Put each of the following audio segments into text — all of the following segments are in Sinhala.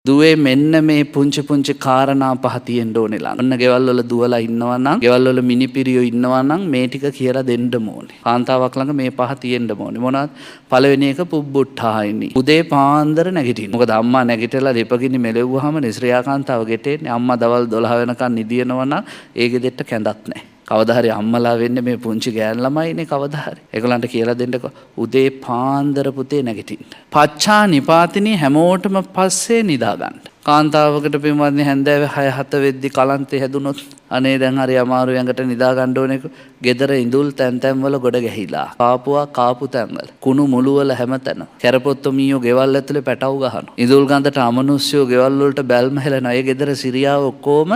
දුවේ මෙන්න මේ පුංචි පුංචි කාරණා පහ තියෙන්න ඕනේ ළඟ. ඔන්න ගෙවල් වල දුවලා ඉන්නවා නම්, ගෙවල් වල මිනිපිරියෝ ඉන්නවා නම් මේ ටික කියලා දෙන්න ඕනේ. කාන්තාවක් ළඟ මේ පහ තියෙන්න ඕනේ. මොනවාද? පළවෙනි එක පුබ්බුට්ටායිනි. උදේ පාන්දර නැගිටින්න. මොකද අම්මා නැගිටලා ලිපගිනි මෙලෙව්වහම නිස්ත්‍රියා කාන්තාව ගෙටෙන්නේ. අම්මා දවල් 12 වෙනකන් නිදිනවා නම් ඒ ගෙදෙට්ට කැඳක් නැහැ. කවදා හරි අම්මලා වෙන්නේ මේ පුංචි ගෑන් ළමයිනේ කවදා හරි. ඒගොල්ලන්ට කියලා දෙන්නකෝ උදේ පාන්දර පුතේ නැගිටින්න. පච්චා නිපාතිනී හැමෝටම පස්සේ නිදා ගන්න. කාන්තාවකට පින්වත්නි හැන්දෑවේ 6-7 වෙද්දි කලන්තේ හැදුනොත් අනේ දැන් හරි අමාරු යඟට නිදා ගන්න ඕනේ. ගෙදර ඉඳුල් තැන් වල ගොඩ ගැහිලා. කාපුවා කාපු තැන් වල. කුණු මුළු වල හැමතැන. කැරපොත්තෝ මීයෝ ගෙවල් ඇතුලේ පැටව ගහනවා. ඉඳුල් ගඳට අමනුෂ්‍යෝ ගෙවල් වලට බැල්ම හෙලනවා. ඒ ගෙදර සිරියාව ඔක්කොම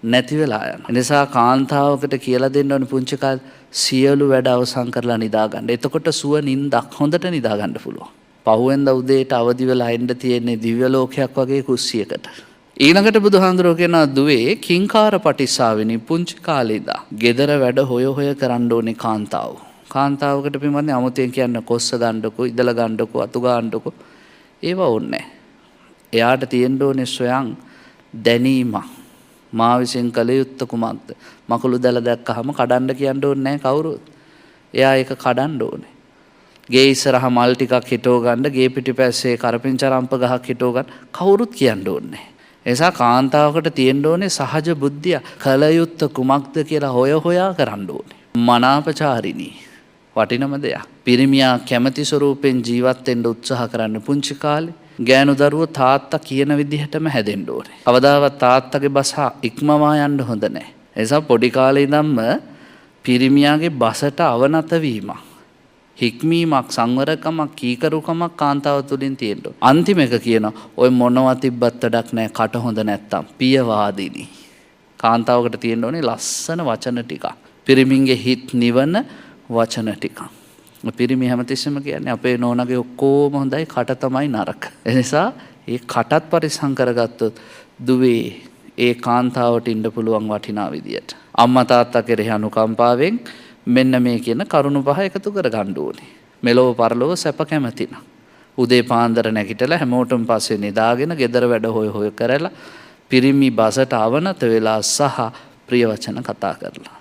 නැති වෙලා යන. නිසා කාන්තාවකට කියලා දෙන්න ඕනේ පුංචි කාලේ සියලු වැඩ අවසන් කරලා නිදා ගන්න. එතකොට සුව නිින්දක් හොඳට නිදා ගන්න පුළුවන්. පහුවෙන්ද උදේට අවදි වෙලා එන්න තියෙන්නේ දිව්‍ය ලෝකයක් වගේ කුස්සියකට. ඊළඟට බුදුහාඳුරෝ කියනවා දුවේ කිංකාර පටිස්සාවෙනි පුංචි කාලේ ඉඳා ගෙදර වැඩ හොය කරන්න ඕනේ කාන්තාව. කාන්තාවකට පින්වත්නි අමුතෙන් කියන්න කොස්ස ගන්නකො, ඉදලා ගන්නකො, අතු ගන්නකො ඒව ඕනේ නැහැ. එයාට තියෙන්න ඕනේ සොයන් දැනීමක්. මා විසින් කළ යුත්තේ කුමක්ද? මකුළු දැල දැක්කහම කඩන්න කියන්න ඕනේ නැහැ කවුරුත්. එයා ඒක කඩන්න ඕනේ. ගේ ඉස්සරහා මල් ටිකක් හිටව ගන්න, ගේ පිටිපස්සේ කරපිංචරම්ප ගහක් හිටව ගන්න කවුරුත් කියන්න ඕනේ නැහැ. ඒ නිසා කාන්තාවකට තියෙන්න ඕනේ සහජ බුද්ධිය. කළ යුත්තේ කුමක්ද කියලා හොයා කරන්න ඕනේ. මනාපචාරිණී වටිනම දෙයක්. පිරිමියා කැමැති ස්වරූපෙන් ජීවත් වෙන්න උත්සාහ කරන්න පුංචි කාලේ. ගෑනු දරුවෝ තාත්තා කියන විදිහටම හැදෙන්න ඕනේ. කවදාවත් තාත්තගේ බස ඉක්මවා යන්න හොඳ නැහැ. ඒ නිසා පොඩි කාලේ ඉඳන්ම පිරිමියාගේ බසට අවනත වීමක්, හික්මීමක්, සංවරකමක්, කීකරුකමක් කාන්තාව තුළින් තියෙන්න ඕනේ. අන්තිම එක කියනවා ඔය මොනවා තිබ්බත් වැඩක් නැහැ කට හොඳ නැත්තම් පියවාදිනී. කාන්තාවකට තියෙන්න ඕනේ ලස්සන වචන ටිකක්. පිරිමින්ගේ හිත් නිවන වචන ටිකක්. පිරිමි හැමතිස්සෙම කියන්නේ අපේ නෝනගේ ඔක්කොම හොඳයි කට තමයි නරක. ඒ නිසා ඒ කටත් පරිස්සම් කරගත්තොත් දුවේ ඒ කාන්තාවට ඉන්න පුළුවන් වටිනා විදියට. අම්මා තාත්තා කෙරෙහි අනුකම්පාවෙන් මෙන්න මේ කියන කරුණු පහ එකතු කරගන්න ඕනේ. මෙලොව පරලොව සැප කැමැතිනම්. උදේ පාන්දර නැගිටලා හැමෝටම පස්සේ නිදාගෙන ගෙදර වැඩ හොය කරලා පිරිමි බසට අවනත වෙලා සහ ප්‍රිය වචන කතා කරලා